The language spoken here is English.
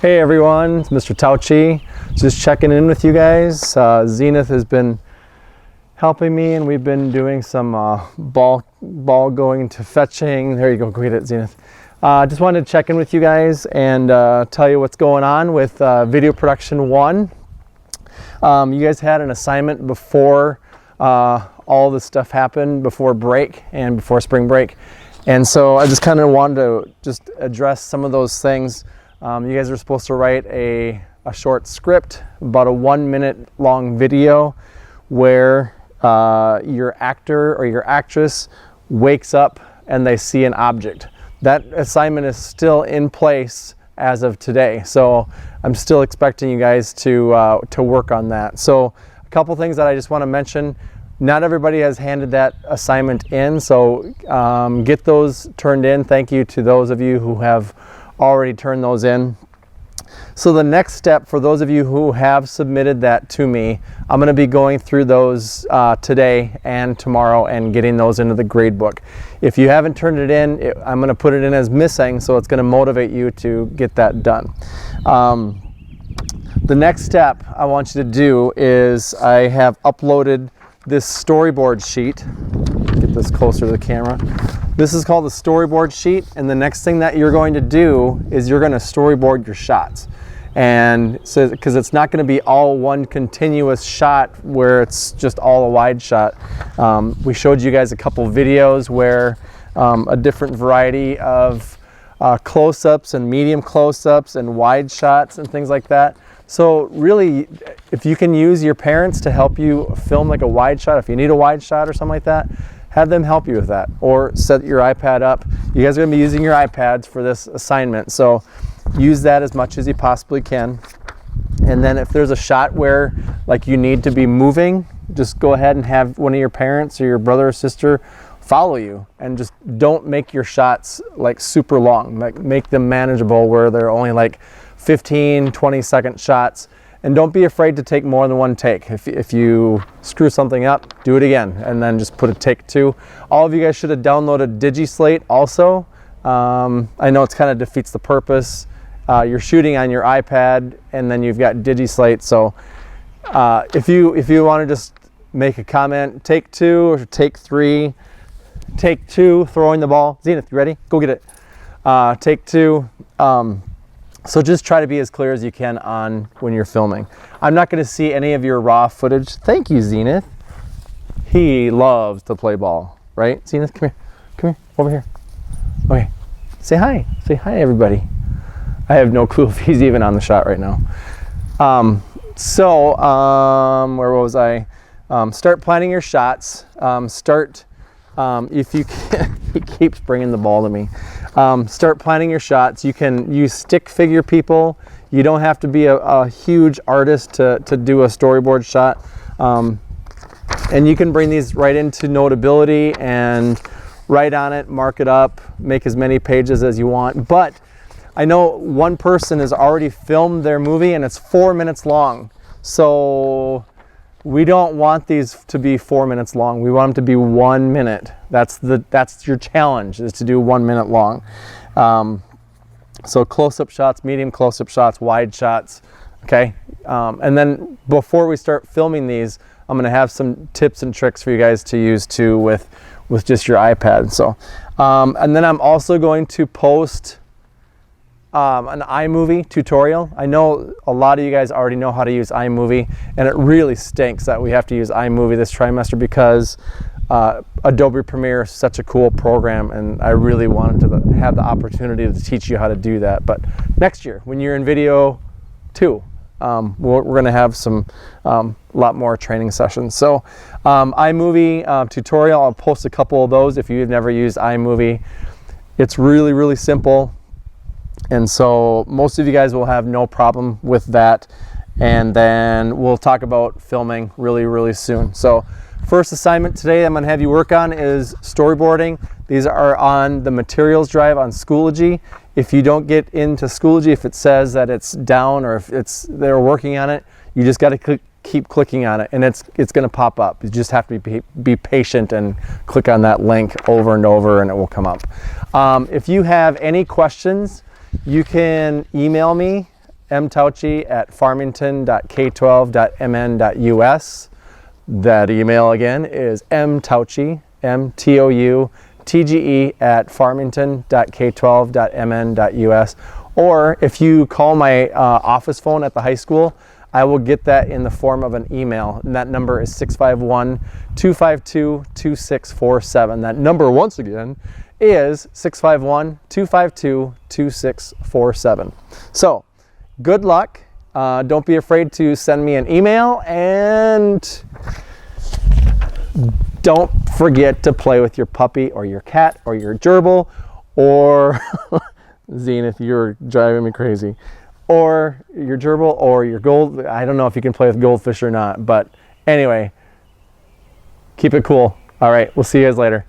Hey everyone, it's Mr. Tauchi. Just checking in with you guys. Zenith has been helping me and we've been doing some ball going to fetching. There you go get it, Zenith. Just wanted to check in with you guys and tell you what's going on with Video Production 1. You guys had an assignment before all this stuff happened, before break and before spring break. And so I just kind of wanted to just address some of those things. You guys are supposed to write a short script, about a 1 minute long video where your actor or your actress wakes up and they see an object. That assignment is still in place as of today, so I'm still expecting you guys to work on that. So a couple things that I just want to mention. Not everybody has handed that assignment in, so get those turned in. Thank you to those of you who have already turned those in. So the next step for those of you who have submitted that to me, I'm going to be going through those today and tomorrow and getting those into the grade book. If you haven't turned it in, I'm going to put it in as missing, so it's going to motivate you to get that done. The next step I want you to do is I have uploaded this storyboard sheet. Get this closer to the camera. This is called the storyboard sheet, and the next thing that you're going to do is you're going to storyboard your shots. And so, because it's not going to be all one continuous shot where it's just all a wide shot. We showed you guys a couple videos where a different variety of close-ups and medium close-ups and wide shots and things like that. So really, if you can use your parents to help you film like a wide shot, if you need a wide shot or something like that, have them help you with that, or set your iPad up. You guys are going to be using your iPads for this assignment, so use that as much as you possibly can. And then if there's a shot where like you need to be moving, just go ahead and have one of your parents or your brother or sister follow you, and just don't make your shots like super long. Like, make them manageable where they're only like 15-20 second shots, and don't be afraid to take more than one take. If you screw something up, do it again and then just put a take 2. All of you guys should have downloaded DigiSlate also. I know it's kind of defeats the purpose. You're shooting on your iPad and then you've got DigiSlate, so if you want to just make a comment, take 2 or take 3. Take 2, throwing the ball. Zenith, you ready? Go get it. Take 2. So just try to be as clear as you can on when you're filming. I'm not going to see any of your raw footage. Thank you, Zenith. He loves to play ball, right? Zenith, come here. Come here, over here. Okay, say hi. Say hi, everybody. I have no clue if he's even on the shot right now. Where was I? Start planning your shots. If you can, he keeps bringing the ball to me. Start planning your shots. You can use stick figure people. You don't have to be a huge artist to do a storyboard shot. And you can bring these right into Notability and write on it, mark it up, make as many pages as you want. But I know one person has already filmed their movie and it's 4 minutes long. So we don't want these to be 4 minutes long. We want them to be 1 minute. That's your challenge, is to do 1 minute long. So close-up shots, medium close-up shots, wide shots, okay? And then before we start filming these, I'm gonna have some tips and tricks for you guys to use too with just your iPad. So, and then I'm also going to post an iMovie tutorial. I know a lot of you guys already know how to use iMovie, and it really stinks that we have to use iMovie this trimester because Adobe Premiere is such a cool program, and I really wanted to have the opportunity to teach you how to do that. But next year, when you're in video 2, we're going to have some lot more training sessions. So iMovie tutorial, I'll post a couple of those if you've never used iMovie. It's really, really simple. And so most of you guys will have no problem with that. And then we'll talk about filming really, really soon. So first assignment today I'm going to have you work on is storyboarding. These are on the materials drive on Schoology. If you don't get into Schoology, if it says that it's down or if they're working on it, you just got to keep clicking on it and it's going to pop up. You just have to be patient and click on that link over and over and it will come up. If you have any questions, you can email me mtouchy@farmington.k12.mn.us. That email again is mtouchy, MTOUTGE @farmington.k12.mn.us. Or if you call my office phone at the high school, I will get that in the form of an email, and that number is 651-252-2647. That number, once again, is 651-252-2647. So, good luck. Don't be afraid to send me an email, and don't forget to play with your puppy or your cat or your gerbil, or Zenith, you're driving me crazy. Or your gerbil or your gold. I don't know if you can play with goldfish or not, but anyway, keep it cool. All right, we'll see you guys later.